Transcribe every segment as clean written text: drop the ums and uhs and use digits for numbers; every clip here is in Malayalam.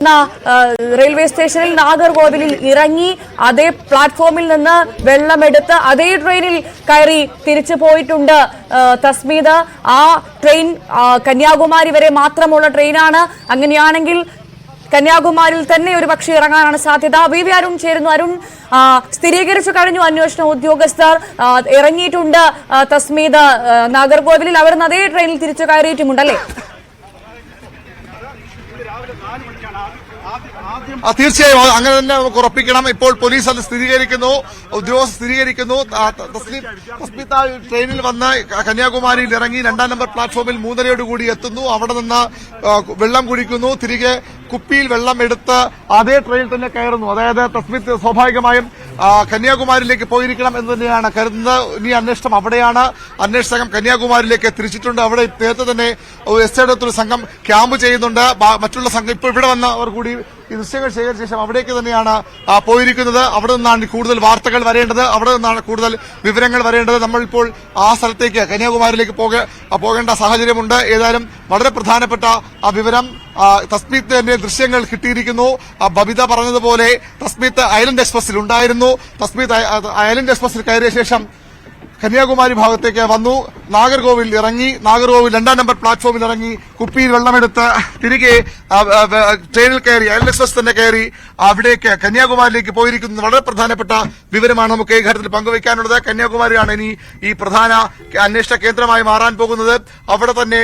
റെയിൽവേ സ്റ്റേഷനിൽ നാഗർകോവിലിൽ ഇറങ്ങി അതേ പ്ലാറ്റ്ഫോമിൽ നിന്ന് വെള്ളമെടുത്ത് അതേ ട്രെയിനിൽ കയറി തിരിച്ചു പോയിട്ടുണ്ട് തസ്മീദ്. ആ ട്രെയിൻ കന്യാകുമാരി വരെ മാത്രമുള്ള ട്രെയിനാണ്. അങ്ങനെയാണെങ്കിൽ കന്യാകുമാരിയിൽ തന്നെ ഒരു പക്ഷേ ഇറങ്ങാനാണ് സാധ്യത. വി വി അരുൺ ചേരുന്നു. അരുൺ, സ്ഥിരീകരിച്ചു കഴിഞ്ഞു, അന്വേഷണ ഉദ്യോഗസ്ഥർ ഇറങ്ങിയിട്ടുണ്ട് തസ്മീദ് നാഗർകോവിലിൽ. അവിടുന്ന് അതേ ട്രെയിനിൽ തിരിച്ചു കയറിയിട്ടുമുണ്ടല്ലേ? തീർച്ചയായും അങ്ങനെ തന്നെ നമുക്ക് ഉറപ്പിക്കണം. ഇപ്പോൾ പോലീസ് അത് സ്ഥിരീകരിക്കുന്നു, ഉദ്യോഗസ്ഥർ സ്ഥിരീകരിക്കുന്നു. തസ്മീദ് ട്രെയിനിൽ വന്ന് കന്യാകുമാരിയിൽ ഇറങ്ങി 2ാം നമ്പർ പ്ലാറ്റ്ഫോമിൽ 3:30 എത്തുന്നു. അവിടെ നിന്ന് വെള്ളം കുടിക്കുന്നു. തിരികെ കുപ്പിയിൽ വെള്ളം എടുത്ത് അതേ ട്രെയിനിൽ തന്നെ കയറുന്നു. അതായത് തസ്മീദ് സ്വാഭാവികമായും കന്യാകുമാരിയിലേക്ക് പോയിരിക്കണം എന്ന് തന്നെയാണ് കരുതുന്നത്. ഇനി അന്വേഷണം അവിടെയാണ്. അന്വേഷണ സംഘം കന്യാകുമാരിയിലേക്ക് തിരിച്ചിട്ടുണ്ട്. അവിടെ നേരത്തെ തന്നെ എസ്ഐയുടെ സംഘം ക്യാമ്പ് ചെയ്യുന്നുണ്ട്. മറ്റുള്ള സംഘം ഇപ്പോൾ ഇവിടെ വന്നവർ കൂടി ഈ ദൃശ്യങ്ങൾ ശേഖരിച്ച ശേഷം അവിടേക്ക് തന്നെയാണ് പോയിരിക്കുന്നത്. അവിടെ നിന്നാണ് കൂടുതൽ വാർത്തകൾ വരേണ്ടത്, അവിടെ നിന്നാണ് കൂടുതൽ വിവരങ്ങൾ വരേണ്ടത്. നമ്മളിപ്പോൾ ആ സ്ഥലത്തേക്ക് കന്യാകുമാരിയിലേക്ക് പോകേണ്ട സാഹചര്യമുണ്ട്. ഏതായാലും വളരെ പ്രധാനപ്പെട്ട ആ വിവരം തസ്മീദ് തന്നെ ദൃശ്യങ്ങൾ കിട്ടിയിരിക്കുന്നു. ബബിത പറഞ്ഞതുപോലെ തസ്മീദ് ഐലൻഡ് എക്സ്പ്രസിൽ ഉണ്ടായിരുന്നു. തസ്മീദ് ഐലൻഡ് എക്സ്പ്രസിൽ കയറിയ ശേഷം കന്യാകുമാരി ഭാഗത്തേക്ക് വന്നു. നാഗർകോവിൽ ഇറങ്ങി. നാഗർകോവിൽ 2ാം നമ്പർ പ്ലാറ്റ്ഫോമിൽ ഇറങ്ങി കുപ്പിയിൽ വെള്ളമെടുത്ത് തിരികെ ട്രെയിനിൽ കയറി, ഐലൻഡ് എക്സ്പ്രസ് തന്നെ കയറി അവിടേക്ക് കന്യാകുമാരിയിലേക്ക് പോയിരിക്കുന്നത് വളരെ പ്രധാനപ്പെട്ട വിവരമാണ് നമുക്ക് ഈ ഘട്ടത്തിൽ പങ്കുവയ്ക്കാനുള്ളത്. കന്യാകുമാരിയാണ് ഇനി ഈ പ്രധാന അന്വേഷണ കേന്ദ്രമായി മാറാൻ പോകുന്നത്. അവിടെ തന്നെ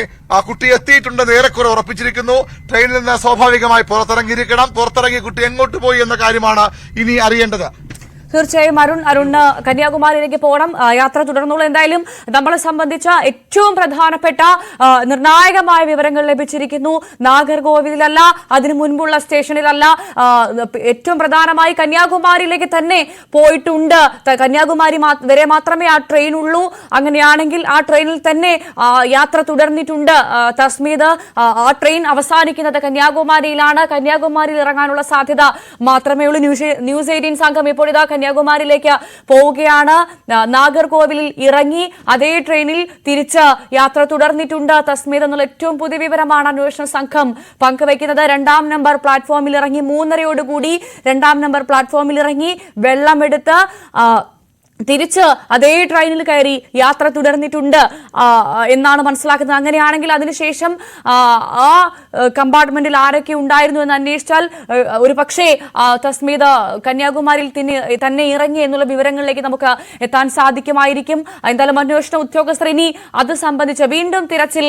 കുട്ടി എത്തിയിട്ടുണ്ടെന്ന് ഏറെക്കുറെ ഉറപ്പിച്ചിരിക്കുന്നു. ട്രെയിനിൽ നിന്ന് സ്വാഭാവികമായി പുറത്തിറങ്ങിയിരിക്കണം. പുറത്തിറങ്ങി കുട്ടി എങ്ങോട്ട് പോയി എന്ന കാര്യമാണ് ഇനി അറിയേണ്ടത്. തീർച്ചയായും അരുണ് കന്യാകുമാരിയിലേക്ക് പോകണം. യാത്ര തുടർന്നുള്ള എന്തായാലും നമ്മളെ സംബന്ധിച്ച ഏറ്റവും പ്രധാനപ്പെട്ട നിർണായകമായ വിവരങ്ങൾ ലഭിച്ചിരിക്കുന്നു. നാഗർകോവിലല്ല, അതിനു മുൻപുള്ള സ്റ്റേഷനിലല്ല, ഏറ്റവും പ്രധാനമായി കന്യാകുമാരിയിലേക്ക് തന്നെ പോയിട്ടുണ്ട്. കന്യാകുമാരി വരെ മാത്രമേ ആ ട്രെയിൻ ഉള്ളൂ. അങ്ങനെയാണെങ്കിൽ ആ ട്രെയിനിൽ തന്നെ യാത്ര തുടർന്നിട്ടുണ്ട് തസ്മീദ്. ആ ട്രെയിൻ അവസാനിക്കുന്നത് കന്യാകുമാരിയിലാണ്. കന്യാകുമാരിയിൽ ഇറങ്ങാനുള്ള സാധ്യത മാത്രമേ ഉള്ളൂ. ന്യൂസ് 18 സംഘം ഇപ്പോൾ ഇതാ കന്യാകുമാരിയിലേക്ക് പോവുകയാണ്. നാഗർകോവിലിൽ ഇറങ്ങി അതേ ട്രെയിനിൽ തിരിച്ച് യാത്ര തുടർന്നിട്ടുണ്ട് തസ്മീദ് എന്നുള്ള ഏറ്റവും പുതിയ വിവരമാണ് അന്വേഷണ സംഘം പങ്കുവയ്ക്കുന്നത്. 2ാം നമ്പർ പ്ലാറ്റ്ഫോമിൽ ഇറങ്ങി 3:30 2ാം നമ്പർ പ്ലാറ്റ്ഫോമിൽ ഇറങ്ങി വെള്ളമെടുത്ത് തിരിച്ച് അതേ ട്രെയിനിൽ കയറി യാത്ര തുടർന്നിട്ടുണ്ട് എന്നാണ് മനസ്സിലാക്കുന്നത്. അങ്ങനെയാണെങ്കിൽ അതിനുശേഷം ആ കമ്പാർട്ട്മെന്റിൽ ആരൊക്കെ ഉണ്ടായിരുന്നു എന്ന് അന്വേഷിച്ചാൽ ഒരു പക്ഷേ തസ്മീദ് കന്യാകുമാരിയിൽ തന്നെ ഇറങ്ങി എന്നുള്ള വിവരങ്ങളിലേക്ക് നമുക്ക് എത്താൻ സാധിക്കുമായിരിക്കും. എന്തായാലും അന്വേഷണ ഉദ്യോഗസ്ഥർ ഇനി അത് സംബന്ധിച്ച് വീണ്ടും തിരച്ചിൽ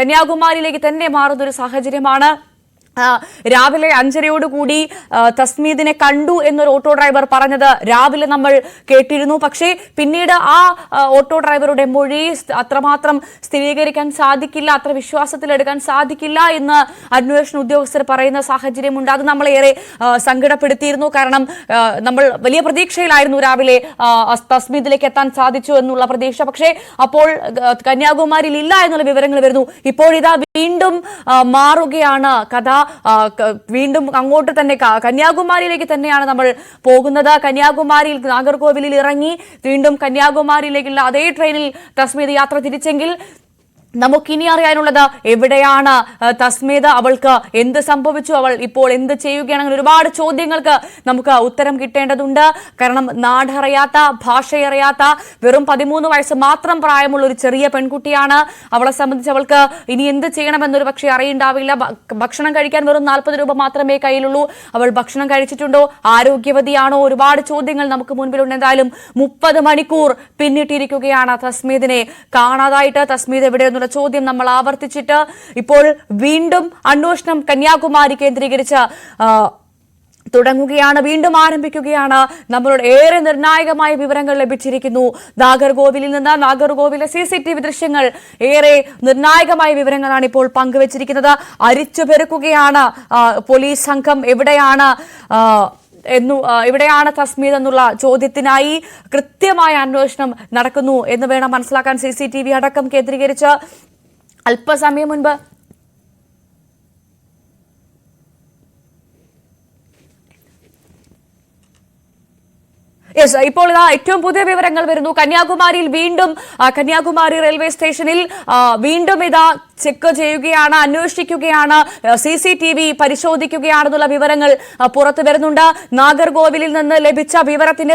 കന്യാകുമാരിയിലേക്ക് തന്നെ മാറുന്ന ഒരു സാഹചര്യമാണ്. രാവിലെ 5:30 തസ്മീദിനെ കണ്ടു എന്നൊരു ഓട്ടോ ഡ്രൈവർ പറഞ്ഞത് രാവിലെ നമ്മൾ കേട്ടിരുന്നു. പക്ഷേ പിന്നീട് ആ ഓട്ടോ ഡ്രൈവറുടെ മൊഴി അത്രമാത്രം സ്ഥിരീകരിക്കാൻ സാധിക്കില്ല, അത്ര വിശ്വാസത്തിലെടുക്കാൻ സാധിക്കില്ല എന്ന് അന്വേഷണ ഉദ്യോഗസ്ഥർ പറയുന്ന സാഹചര്യമുണ്ട്. അത് നമ്മളേറെ സങ്കടപ്പെടുത്തിയിരുന്നു. കാരണം നമ്മൾ വലിയ പ്രതീക്ഷയിലായിരുന്നു രാവിലെ തസ്മീദിലേക്ക് എത്താൻ സാധിച്ചു എന്നുള്ള പ്രതീക്ഷ. പക്ഷേ അപ്പോൾ കന്യാകുമാരിയിൽ ഇല്ല എന്നുള്ള വിവരങ്ങൾ വരുന്നു. ഇപ്പോഴിതാ വീണ്ടും മാറുകയാണ് കഥ. വീണ്ടും അങ്ങോട്ട് തന്നെ കന്യാകുമാരിയിലേക്ക് തന്നെയാണ് നമ്മൾ പോകുന്നത്. കന്യാകുമാരിയിൽ നാഗർകോവിലിൽ ഇറങ്ങി വീണ്ടും കന്യാകുമാരിയിലേക്കുള്ള അതേ ട്രെയിനിൽ തസ്മീദ് യാത്ര തിരിച്ചെങ്കിൽ നമുക്കിനി അറിയാനുള്ളത് എവിടെയാണ് തസ്മീദ്, അവൾക്ക് എന്ത് സംഭവിച്ചു, അവൾ ഇപ്പോൾ എന്ത് ചെയ്യുകയാണ്, അങ്ങനെ ഒരുപാട് ചോദ്യങ്ങൾക്ക് നമുക്ക് ഉത്തരം കിട്ടേണ്ടതുണ്ട്. കാരണം നാടറിയാത്ത, ഭാഷയറിയാത്ത, വെറും 13 വയസ്സ് മാത്രം പ്രായമുള്ള ഒരു ചെറിയ പെൺകുട്ടിയാണ്. അവളെ സംബന്ധിച്ച് അവൾക്ക് ഇനി എന്ത് ചെയ്യണമെന്നൊരു പക്ഷേ അറിയുണ്ടാവില്ല. ഭക്ഷണം കഴിക്കാൻ വെറും 40 രൂപ മാത്രമേ കയ്യിലുള്ളൂ. അവൾ ഭക്ഷണം കഴിച്ചിട്ടുണ്ടോ, ആരോഗ്യവതിയാണോ, ഒരുപാട് ചോദ്യങ്ങൾ നമുക്ക് മുൻപിലുണ്ട്. എന്തായാലും 30 മണിക്കൂർ പിന്നിട്ടിരിക്കുകയാണ് തസ്മീദിനെ കാണാതായിട്ട്. തസ്മീദ് എവിടെയെന്നുള്ള ചോദ്യം നമ്മൾ ആവർത്തിച്ചിട്ട് ഇപ്പോൾ വീണ്ടും അന്വേഷണം കന്യാകുമാരി കേന്ദ്രീകരിച്ച് തുടങ്ങുകയാണ്, വീണ്ടും ആരംഭിക്കുകയാണ്. നമ്മളോട് ഏറെ നിർണായകമായ വിവരങ്ങൾ ലഭിച്ചിരിക്കുന്നു നാഗർകോവിലിൽ നിന്ന്. നാഗർകോവിലെ CCTV ദൃശ്യങ്ങൾ ഏറെ നിർണായകമായ വിവരങ്ങളാണ് ഇപ്പോൾ പങ്കുവച്ചിരിക്കുന്നത്. അരിച്ചുപെറുക്കുകയാണ് പോലീസ് സംഘം. എവിടെയാണ് തസ്മീദ് എന്നുള്ള ചോദ്യത്തിനായി കൃത്യമായ അന്വേഷണം നടക്കുന്നു എന്ന് വേണം മനസ്സിലാക്കാൻ. CCTV അടക്കം കേന്ദ്രീകരിച്ച് അല്പസമയം മുൻപ് ഇപ്പോൾ ഇതാ ഏറ്റവും പുതിയ വിവരങ്ങൾ വരുന്നു. കന്യാകുമാരിയിൽ വീണ്ടും കന്യാകുമാരി റെയിൽവേ സ്റ്റേഷനിൽ വീണ്ടും ഇതാ ചെക്ക് ചെയ്യുകയാണ്, അന്വേഷിക്കുകയാണ്, CCTV പരിശോധിക്കുകയാണെന്നുള്ള വിവരങ്ങൾ പുറത്തു വരുന്നുണ്ട്. നാഗർകോവിലിൽ നിന്ന് ലഭിച്ച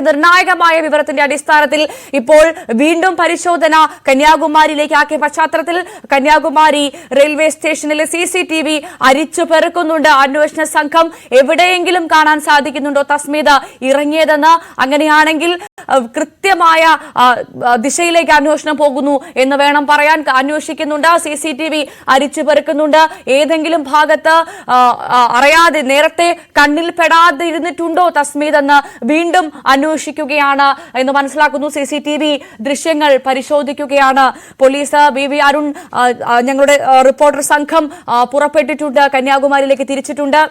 നിർണായകമായ വിവരത്തിന്റെ അടിസ്ഥാനത്തിൽ ഇപ്പോൾ വീണ്ടും പരിശോധന കന്യാകുമാരിയിലേക്ക് ആക്കിയ പശ്ചാത്തലത്തിൽ കന്യാകുമാരി റെയിൽവേ സ്റ്റേഷനിലെ CCTV അരിച്ചു പെറുക്കുന്നുണ്ട് അന്വേഷണ സംഘം. എവിടെയെങ്കിലും കാണാൻ സാധിക്കുന്നുണ്ടോ തസ്മീത ഇറങ്ങിയതെന്ന്? അങ്ങനെയാണെങ്കിൽ കൃത്യമായ ദിശയിലേക്ക് അന്വേഷണം പോകുന്നു എന്ന് വേണം പറയാൻ. അന്വേഷിക്കുന്നുണ്ട്, CCTV അരിച്ചു പെറുക്കുന്നുണ്ട്. ഏതെങ്കിലും ഭാഗത്ത് അറിയാതെ നേരത്തെ കണ്ണിൽ പെടാതെ ഇരുന്നിട്ടുണ്ടോ തസ്മീത് എന്ന് വീണ്ടും അന്വേഷിക്കുകയാണ് എന്ന് മനസ്സിലാക്കുന്നു. CCTV ദൃശ്യങ്ങൾ പരിശോധിക്കുകയാണ് പോലീസ്. BV അരുൺ, ഞങ്ങളുടെ റിപ്പോർട്ടർ സംഘം പുറപ്പെട്ടിട്ടുണ്ട്, കന്യാകുമാരിയിലേക്ക് തിരിച്ചിട്ടുണ്ട്.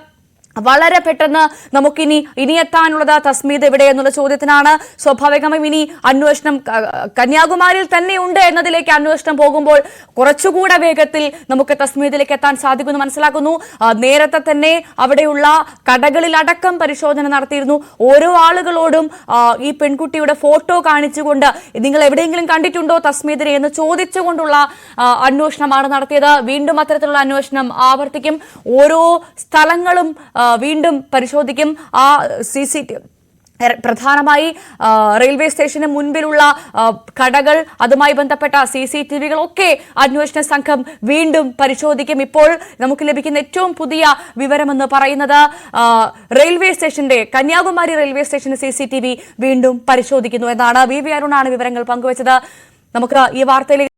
വളരെ പെട്ടെന്ന് നമുക്കിനി എത്താനുള്ളത് തസ്മീത് എവിടെ എന്നുള്ള ചോദ്യത്തിനാണ്. സ്വാഭാവികമായും ഇനി അന്വേഷണം കന്യാകുമാരിയിൽ തന്നെ ഉണ്ട് എന്നതിലേക്ക് അന്വേഷണം പോകുമ്പോൾ കുറച്ചുകൂടെ വേഗത്തിൽ നമുക്ക് തസ്മീതിലേക്ക് എത്താൻ സാധിക്കുമെന്ന് മനസ്സിലാക്കുന്നു. നേരത്തെ തന്നെ അവിടെയുള്ള കടകളിലടക്കം പരിശോധന നടത്തിയിരുന്നു. ഓരോ ആളുകളോടും ഈ പെൺകുട്ടിയുടെ ഫോട്ടോ കാണിച്ചുകൊണ്ട് നിങ്ങൾ എവിടെയെങ്കിലും കണ്ടിട്ടുണ്ടോ തസ്മീതിനെ എന്ന് ചോദിച്ചുകൊണ്ടുള്ള അന്വേഷണമാണ് നടത്തിയത്. വീണ്ടും അത്തരത്തിലുള്ള അന്വേഷണം ആവർത്തിക്കും. ഓരോ സ്ഥലങ്ങളും വീണ്ടും പരിശോധിക്കും. ആ CCTV പ്രധാനമായി റെയിൽവേ സ്റ്റേഷന് മുൻപിലുള്ള കടകൾ, അതുമായി ബന്ധപ്പെട്ട CCTVകളൊക്കെ അന്വേഷണ സംഘം വീണ്ടും പരിശോധിക്കും. ഇപ്പോൾ നമുക്ക് ലഭിക്കുന്ന ഏറ്റവും പുതിയ വിവരമെന്ന് പറയുന്നത് റെയിൽവേ സ്റ്റേഷന്റെ കന്യാകുമാരി റെയിൽവേ സ്റ്റേഷന്റെ CCTV വീണ്ടും പരിശോധിക്കുന്നു എന്നാണ്. BV അരുണാണ് വിവരങ്ങൾ പങ്കുവച്ചത്. നമുക്ക് ഈ വാർത്തയിലേക്ക്